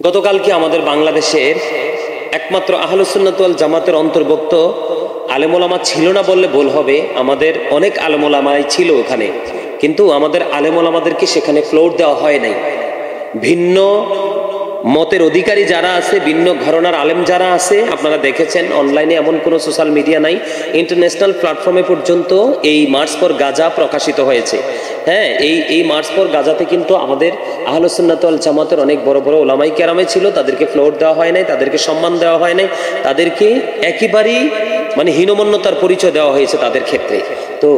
গতকালকে আমাদের বাংলাদেশের একমাত্র আহলুস সুন্নাত ওয়াল জামাতের অন্তর্ভুক্ত আলেম ওলামা ছিল না বললে ভুল হবে, আমাদের অনেক আলেম ওলামাই ছিল ওখানে, কিন্তু আমাদের আলেম ওলামাদেরকে সেখানে ফ্লোর দেওয়া হয় নাই। ভিন্ন মতের অধিকারী যারা আছে, ভিন্ন ঘরানার আলেম যারা আছে, আপনারা দেখেছেন অনলাইনে এমন কোনো সোশ্যাল মিডিয়া নাই, ইন্টারন্যাশনাল প্ল্যাটফর্মে পর্যন্ত এই মার্চ ফর গাজা প্রকাশিত হয়েছে। হ্যাঁ, এই মার্চ ফর গাজাতে কিন্তু আমাদের আহলুস সুন্নাত ওয়াল জামাতের অনেক বড় বড় ওলামাই কেরামে ছিল, তাদেরকে ফ্লোর দেওয়া হয় নাই, তাদেরকে সম্মান দেওয়া হয় নাই, তাদেরকে একেবারেই মানে হীনমন্যতার পরিচয় দেওয়া হয়েছে তাদের ক্ষেত্রে। তো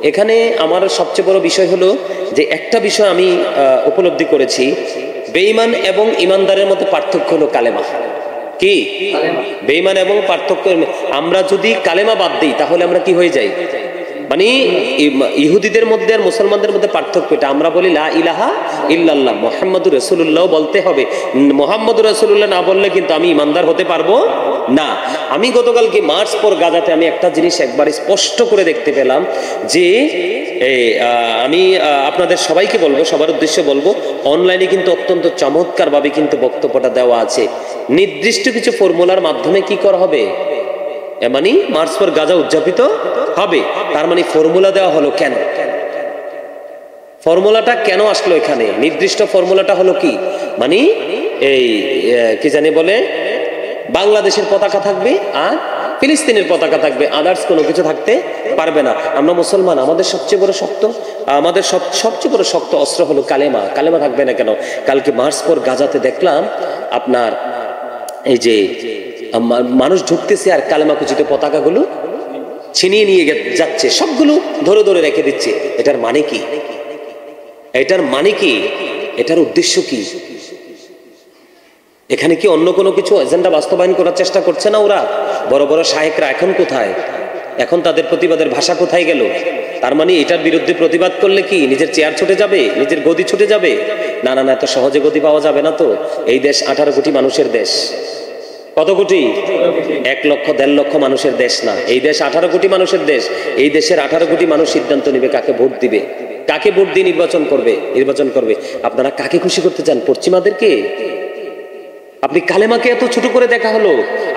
এখানে আমার সবচেয়ে বড় বিষয় হলো যে একটা বিষয় আমি উপলব্ধি করেছি, বেঈমান এবং ইমানদারের মধ্যে পার্থক্য হলো কালেমা। কি বেঈমান এবং পার্থক্য? আমরা যদি কালেমা বাদ দিই তাহলে আমরা কি হয়ে যাই? মানে ইহুদিদের মধ্যে আর মুসলমানদের মধ্যে পার্থক্য এটা, আমরা বলি লা ইলাহা ইল্লাল্লাহ মুহাম্মাদুর রাসূলুল্লাহ বলতে হবে, মুহাম্মাদুর রাসূলুল্লাহ না বললে কিন্তু আমি ইমানদার হতে পারবো না। আমি গতকালকে মার্চ ফর গাজাতে আমি একটা জিনিস একবার স্পষ্ট করে দেখতে পেলাম যে আমি আপনাদের সবাইকে বলবো, সবার উদ্দেশ্যে বলবো, অনলাইনে কিন্তু অত্যন্ত চমৎকারভাবে কিন্তু বক্তব্যটা দেওয়া আছে। নির্দিষ্ট কিছু ফর্মুলার মাধ্যমে কি করা হবে, মানে মার্চ ফর গাজা উদযাপিত হবে। তার মানে ফর্মুলা দেওয়া হলো কেন? ফর্মুলাটা কেন আসলো এখানে? নির্দিষ্ট ফর্মুলাটা হলো কি, মানে এই কি জানি বলে, বাংলাদেশের পতাকা থাকবে আর ফিলিস্তিনের পতাকা থাকবে, আদার্স কোনো কিছু থাকতে পারবে না। আমরা মুসলমান, আমাদের সবচেয়ে বড় শক্ত, আমাদের সবচেয়ে বড় শক্ত অস্ত্র হলো কালেমা। কালেমা থাকবে না কেন? কালকে মার্চ ফর গাজাতে দেখলাম আপনার এই যে মানুষ ঢুকতেছে আর কালেমা কুচিত পতাকাগুলো ছিনিয়ে নিয়ে যাচ্ছে, সবগুলো ধরে ধরে রেখে দিচ্ছে। এটার মানে কি? এটার মানে কি? এটার উদ্দেশ্য কি? এখানে কি অন্য কোনো কিছু এজেন্ডা বাস্তবায়ন করার চেষ্টা করছে না ওরা? বড় বড় শায়েকরা এখন কোথায়? এখন তাদের প্রতিবাদের ভাষা কোথায় গেল? তার মানে এটার বিরুদ্ধে প্রতিবাদ করলে কি নিজের চেয়ার ছুটে যাবে, নিজের গদি ছুটে যাবে? না না না, এত সহজে গদি পাওয়া যাবে না তো। এই দেশ 18 কোটি মানুষের দেশ। কত কোটি? 1 লক্ষ 1.5 লক্ষ মানুষের দেশ না, এই দেশ 18 কোটি মানুষের দেশ। এই দেশের 18 কোটি মানুষ সিদ্ধান্ত নেবে কাকে ভোট দিবে, কাকে ভোট দিয়ে নির্বাচন করবে। আপনারা কাকে খুশি করতে চান? পশ্চিমাদেরকে? আপনি কালেমাকে এত ছোট করে দেখা হলো,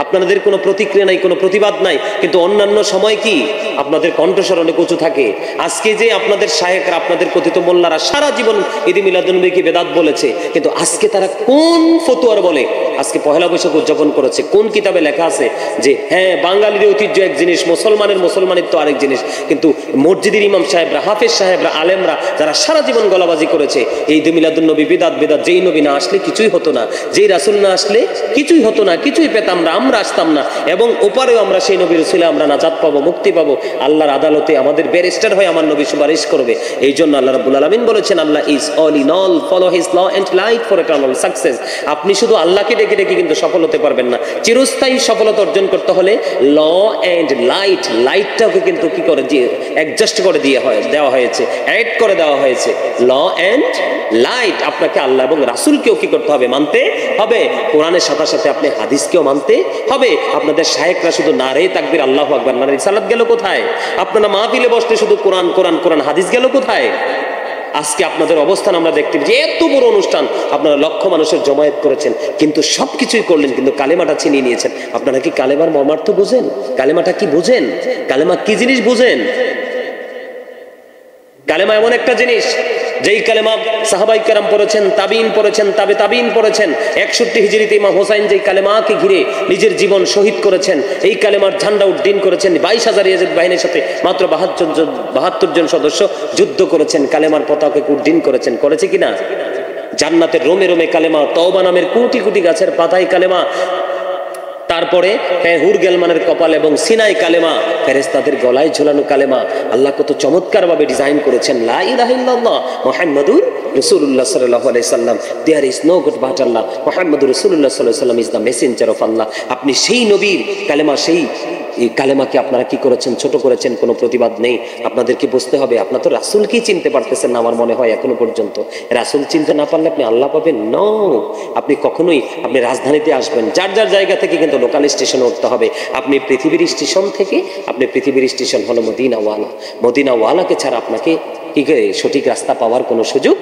আপনাদের কোনো প্রতিক্রিয়া নাই, কোনো প্রতিবাদ নাই, কিন্তু অন্যান্য সময় কি আপনাদের কণ্ঠস্বর অনেক উঁচু থাকে। আজকে যে আপনাদের শায়েখরা, আপনাদের কথিত মোল্লারা সারা জীবন ঈদ মিলাদুন্নবীকে বেদাত বলেছে, কিন্তু আজকে তারা কোন ফতোয়ার বলে আজকে পহেলা বৈশাখ উদযাপন করেছে? কোন কিতাবে লেখা আছে যে হ্যাঁ বাঙালির ঐতিহ্য এক জিনিস, মুসলমানিত্ব আরেক জিনিস? কিন্তু মসজিদের ইমাম সাহেবরা, হাফেজ সাহেবরা, আলেমরা যারা সারা জীবন গলাবাজি করেছে, এই ঈদ মিলাদুন্নবী বেদাত, যেই নবী না আসলে কিছুই হতো না, যেই রাসূল না আসলে কিছুই হতো না, কিছুই পেতাম না, আমরা আসতাম না, এবং ওপারেও আমরা সেই নবীর রসুলে আমরা নাজাত পাবো, মুক্তি পাবো, আল্লাহর আদালতে আমাদের ব্যারিস্টার হয়ে আমার নবী সুপারিশ করবে। এই জন্য আল্লাহ রাব্বুল আলামিন বলেছেন Allah is all in all, follow his law and light for eternal success. আপনি শুধু আল্লাহকে ডেকে ডেকে কিন্তু সফল হতে পারবেন না। চিরস্থায়ী সফলতা অর্জন করতে হলে ল এন্ড লাইট, লাইটটাকে কিন্তু কি করে অ্যাডজাস্ট করে দেওয়া হয়েছে, অ্যাড করে দেওয়া হয়েছে। ল এন্ড লাইট, আপনাকে আল্লাহ এবং রাসূলকেও কি করতে হবে? মানতে হবে। কোরআনের সাথে সাথে আপনি হাদিসকেও মানতে হবে। আপনাদের শায়েখরা শুধু নারে তাকবীর আল্লাহু আকবার, নারে রিসালাত গেল কোথায়? আপনারা মাহফিলে বসতে শুধু কোরআন কোরআন কোরআন, হাদিস গেল কোথায়? আজকে আপনাদের অবস্থান আমরা দেখতে যে এত বড় অনুষ্ঠান, আপনারা লক্ষ মানুষের জমায়েত করেছেন, কিন্তু সবকিছুই করলেন, কিন্তু কালেমাটা ছিনিয়ে নিয়েছেন। আপনারা কি কালেমার মর্মার্থ বুঝেন? কালেমাটা কি বুঝেন? কালেমা কি জিনিস বুঝেন? কালেমা এমন একটা জিনিস, যেই কালেমা সাহাবাই কেরাম পড়েছেন, তাবিন পড়েছেন, তাবে তাবিন পড়েছেন। 61 হিজরিতে ইমাম হোসাইন যেই কালেমাকে ঘিরে নিজের জীবন শহীদ করেছেন, এই কালেমার ঝান্ডা উড্ডীন করেছেন। 22,000 ইয়াজিদ বাহিনীর সাথে মাত্র 72 জন সদস্য যুদ্ধ করেছেন, কালেমার পতাকাকে উড্ডীন করেছেন। করেছে কিনা? জান্নাতের রোমে রোমে কালেমা, তওবা নামের কোটি কোটি গাছের পাতায় কালেমা, তারপরে হুর গেলমানের কপাল এবং সিনাই কালেমা, ফেরেশতাদের গলায় ঝোলানো কালেমা। আল্লাহ কত চমৎকার ভাবে ডিজাইন করেছেন। লা ইলাহা ইল্লাল্লাহ মুহাম্মাদুর রাসূলুল্লাহ সাল্লাল্লাহু আলাইহি সাল্লাম, there is no god but Allah, মুহাম্মাদুর রাসূলুল্লাহ সাল্লাল্লাহু আলাইহি সাল্লাম is the messenger of Allah. আপনি সেই নবীর কালেমা, সেই এই কালেমাকে আপনারা কি করেছেন? ছোট করেছেন, কোনো প্রতিবাদ নেই। আপনাদেরকে বুঝতে হবে, আপনার তো রাসূলকেই চিনতে পারতেছেন না আমার মনে হয় এখনো পর্যন্ত। রাসূল চিনতে না পারলে আপনি আল্লাহ পাবেন? নো, আপনি কখনোই, আপনি রাজধানীতে আসবেন, যার যার জায়গা থেকে কিন্তু লোকাল স্টেশনে উঠতে হবে। আপনি পৃথিবীর স্টেশন থেকে, আপনি পৃথিবীর স্টেশন হলো মদিনাওয়ালা। মদিনাওয়ালাকে ছাড়া আপনাকে কি করে সঠিক রাস্তা পাওয়ার কোনো সুযোগ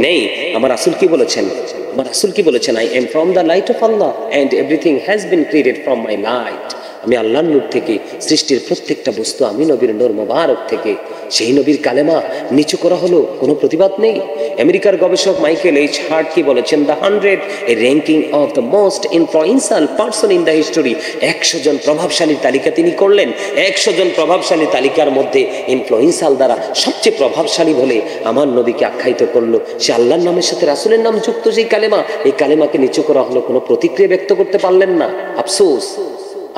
নেই। আমার রাসূল কি বলেছেন? আমার রাসূল কি বলেছেন? I am from the light off Allah and everything has been created from my light. আমি আল্লাহর নূর থেকে, সৃষ্টির প্রত্যেকটা বস্তু আমি নবীর নূর মোবারক থেকে। সেই নবীর কালেমা নিচু করা হলো, কোনো প্রতিবাদ নেই। আমেরিকার গবেষক মাইকেল এইচ হার্ট কি বলেছেন? The 100 A ranking of the most influential person in the history. 100 জন প্রভাবশালী তালিকা তিনি করলেন। 100 জন প্রভাবশালী তালিকার মধ্যে ইনফ্লুয়েন্সিয়াল দ্বারা সবচেয়ে প্রভাবশালী বলে আমার নবীকে আখ্যায়িত করলো। সে আল্লাহর নামের সাথে রাসূলের নাম যুক্ত যেই কালেমা, এই কালেমাকে নিচু করা হলো, কোনো প্রতিক্রিয়া ব্যক্ত করতে পারলেন না। আফসোস।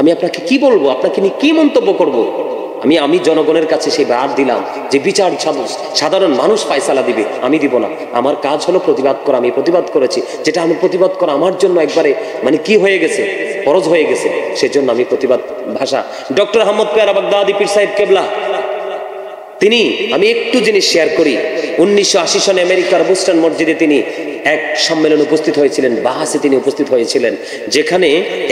আমি আপনাকে কি বলবো, আপনাকে নিয়ে কি মন্তব্য করব? আমি জনগণের কাছে সেই বার দিলাম যে বিচার সাধারণ মানুষ ফয়সালা দিবে, আমি দিব না। আমার কাজ হলো প্রতিবাদ করা। আমি প্রতিবাদ করেছি, যেটা আমি প্রতিবাদ করা আমার জন্য একবারে মানে কি হয়ে গেছে, ফরজ হয়ে গেছে, সেজন্য আমি প্রতিবাদ ভাষা। ডক্টর আহমদ পেয়ারা বাগদাদি পীর সাহেব কেবলা তিনি, আমি একটু জিনিস শেয়ার করি। 1980 সনে আমেরিকার বোস্টন মসজিদে তিনি এক সম্মেলনে উপস্থিত হয়েছিলেন, বাহাসে তিনি উপস্থিত হয়েছিলেন, যেখানে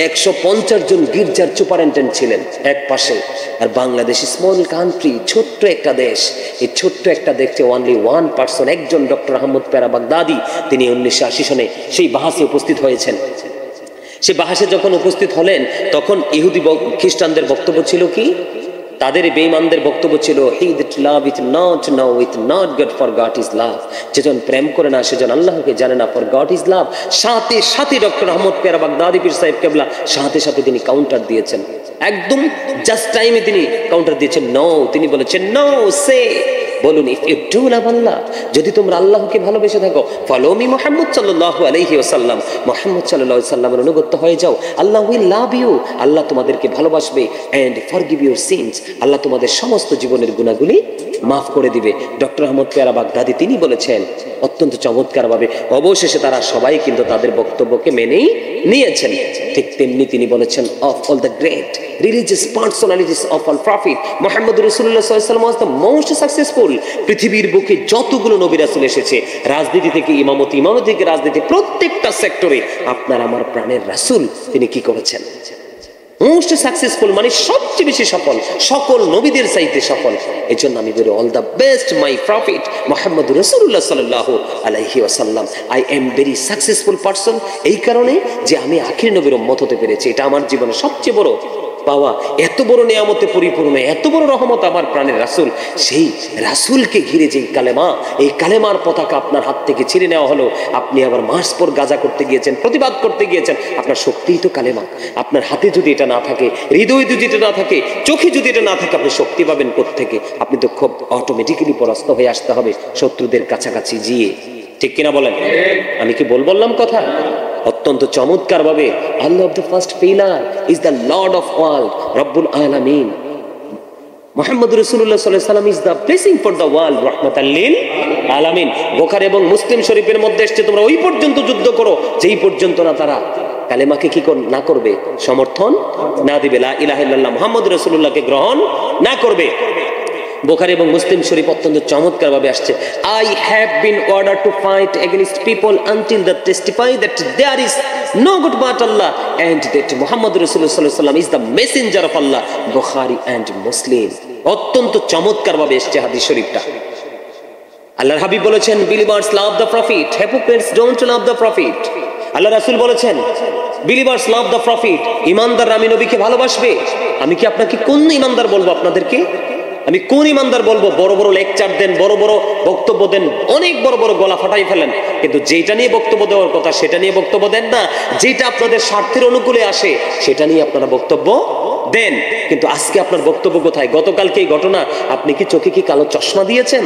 150 জন গির্জার সুপারিনটেন্ডেন্ট ছিলেন এক পাশে। আর বাংলাদেশ স্মল কান্ট্রি, ছোট্ট একটা দেশ, এই ছোট্ট একটা দেখতে অনলি ওয়ান পার্সন, একজন ডক্টর আহমদ পেয়ারা বাগদাদি, তিনি 1980 সনে সেই বাহাসে উপস্থিত হয়েছেন। সে বাহাসে যখন উপস্থিত হলেন, তখন ইহুদি খ্রিস্টানদের বক্তব্য ছিল কি? তাদের বেঈমানদের বক্তব্য ছিল he that love it not know it not God for God is love. যেজন প্রেম করে না সেজন আল্লাহকে জানে না, ফর গড ইজ লাভ। সাথে সাথে ডক্টর আহমদ পেয়ারা বাগদাদি পীর সাহেব কেবলা সাথে সাথে তিনি কাউন্টার দিয়েছেন, একদম জাস্ট টাইমে তিনি কাউন্টার দিয়েছেন। নো, তিনি বলেছেন নো সে, বলুন ইফ ইউ ডু লাভ আল্লাহ, যদি তোমরা আল্লাহকে ভালোবেসে থাকো, ফলো মি মুহাম্মদ সাল্লাল্লাহু আলাইহি ওয়াসাল্লাম, মুহাম্মদ সাল্লাল্লাহু আলাইহি ওয়াসাল্লামের অনুগত হয়ে যাও, আল্লাহ উইল লাভ ইউ, আল্লাহ তোমাদেরকে ভালোবাসবে, এন্ড ফরগিভ ইউর সিনস, আল্লাহ তোমাদের সমস্ত জীবনের গুনাহগুলি মাফ করে দিবে। ডক্টর আহমদ পেয়ারা বাগদাদি তিনি বলেছেন অত্যন্ত চমৎকারভাবে। অবশেষে তারা সবাই কিন্তু তাদের বক্তব্যকে মেনেই নিয়েছেন। ঠিক তেমনি তিনি বলেছেন of all the great religious personalities of all prophet মুহাম্মদ রাসূলুল্লাহ সাল্লাল্লাহু আলাইহি ওয়াসাল্লাম ওয়াজ দ্য মোস্ট সাকসেসফুল। পৃথিবীর বুকে যতগুলো নবী রাসূল এসেছে, রাজনীতি থেকে ইমামতি, ইমামতি থেকে রাজনীতি, প্রত্যেকটা সেক্টরে আপনার আমার প্রাণের রাসূল তিনি কি করেছেন? মোস্ট সাকসেসফুল মানে সবচেয়ে বেশি সফল, সকল নবীদের চাইতে সফল। এই জন্য আমি বলি all the best my prophet মুহাম্মদ রাসূলুল্লাহ সাল্লাল্লাহু আলাইহি ওয়াসাল্লাম। I am very successful person, এই কারণে যে আমি আখির নবীর উম্মত হতে পেরেছি। এটা আমার জীবনে সবচেয়ে বড় পাওয়া। এত বড় নিয়ামতে পরিপূর্ণ, এত বড় রহমত আমার প্রাণের রাসূল, সেই রাসূলকে ঘিরে যে কালেমা, এই কালেমার পতাকা আপনার হাত থেকে ছিঁড়ে নেওয়া হলো। আপনি আবার মাস পর গাজা করতে গিয়েছেন, প্রতিবাদ করতে গিয়েছেন, আপনার শক্তিই তো কালেমা। আপনার হাতে যদি এটা না থাকে, হৃদয়ে যদি এটা না থাকে, চোখে যদি এটা না থাকে, আপনি শক্তি পাবেন কোত্থেকে? আপনি তো খুব অটোমেটিক্যালি পরাস্ত হয়ে আসতে হবে শত্রুদের কাছাকাছি গিয়ে। ঠিক কিনা বলেন? আমি কি বললাম কথা? অত্যন্ত চমৎকার ভাবে Allah of the first pillar is the lord of world, রব্বুল আলামিন। মুহাম্মদ রাসূলুল্লাহ সাল্লাল্লাহু আলাইহি ওয়াসাল্লাম is the blessing for the world, রাহমাতাল লিল আলামিন। বুখারী এবং মুসলিম শরীফের মধ্যে এসেছে তোমরা ওই পর্যন্ত যুদ্ধ করো যেই পর্যন্ত না তারা কালেমাকে কি না করবে, সমর্থন না দিবে, লা ইলাহা ইল্লাল্লাহ মুহাম্মদ রাসূলুল্লাহকে গ্রহণ না করবে। বুখারী এবং মুসলিম শরীফ অত্যন্ত চমৎকার ভাবে আসছে, I have been order to fight against people until they testify that there is no god but Allah and that মুহাম্মদ রাসূলুল্লাহ সাল্লাল্লাহু আলাইহি ওয়াসাল্লাম is the messenger of Allah. বুখারী এন্ড মুসলিম অত্যন্ত চমৎকার ভাবে এসেছে হাদিস শরীফটা। আল্লাহর হাবিব বলেছেন believers love the prophet, hypocrites don't love the prophet. আল্লাহ রাসূল বলেছেন বিলিভার্স লাভ দ্য প্রফিট, ইমানদাররা আমি নবীকে ভালোবাসবে। আমি কি আপনাকে কোন ইমানদার বলবো? আপনাদেরকে আমি কোন ইমানদার বলবো? বড় বড় লেকচার দেন, বড় বড় বক্তব্য দেন, অনেক বড় বড় গলা ফাটাই ফেলেন, কিন্তু যেটা নিয়ে বক্তব্য দেওয়ার কথা সেটা নিয়ে বক্তব্য দেন না। যেটা আপনাদের স্বার্থের অনুকূলে আসে সেটা নিয়ে আপনারা বক্তব্য দেন। কিন্তু আজকে আপনার বক্তব্য কোথায়? গতকালকে এই ঘটনা, আপনি কি চোখে কি কালো চশমা দিয়েছেন?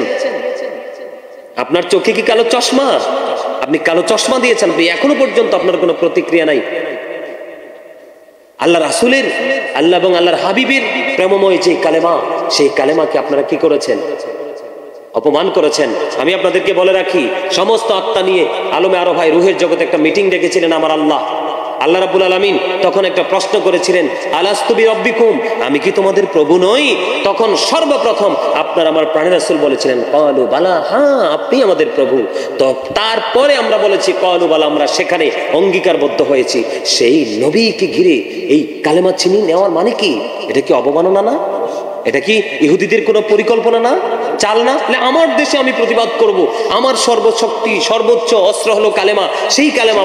আপনার চোখে কি কালো চশমা? আপনি কালো চশমা দিয়েছেন, আপনি এখনো পর্যন্ত আপনার কোনো প্রতিক্রিয়া নাই। আল্লাহ রাসূলের, আল্লাহ এবং আল্লাহর হাবিবের প্রেমময় যে কালেমা, সেই কালেমাকে আপনারা কি করেছেন? অপমান করেছেন। আমি আপনাদেরকে বলে রাখি, সমস্ত আত্মা নিয়ে আলমে আরো ভাই রুহের জগতে একটা মিটিং ডেকেছিলেন আমার আল্লাহ। আল্লাহ রাব্বুল আলামিন তখন একটা প্রশ্ন করেছিলেন, আলাস্তু বিরব্বিকুম, আমি কি তোমাদের প্রভু নই? তখন সর্বপ্রথম আপনার আমার প্রাণের রাসূল বলেছিলেন ক্বালু বালা, হ্যাঁ আপনি আমাদের প্রভু। তো তারপরে আমরা বলেছি ক্বালু বালা, আমরা সেখানে অঙ্গীকারবদ্ধ হয়েছি। সেই নবীকে ঘিরে এই কালেমা ছিনিয়ে নেওয়ার মানে কি? এটা কি অবমাননা না? এটা কি ইহুদিদের কোনো পরিকল্পনা না, চাল না? আমার দেশে আমি প্রতিবাদ করব, আমার সর্বশক্তি সর্বোচ্চ অস্ত্র হলো কালেমা, সেই কালেমা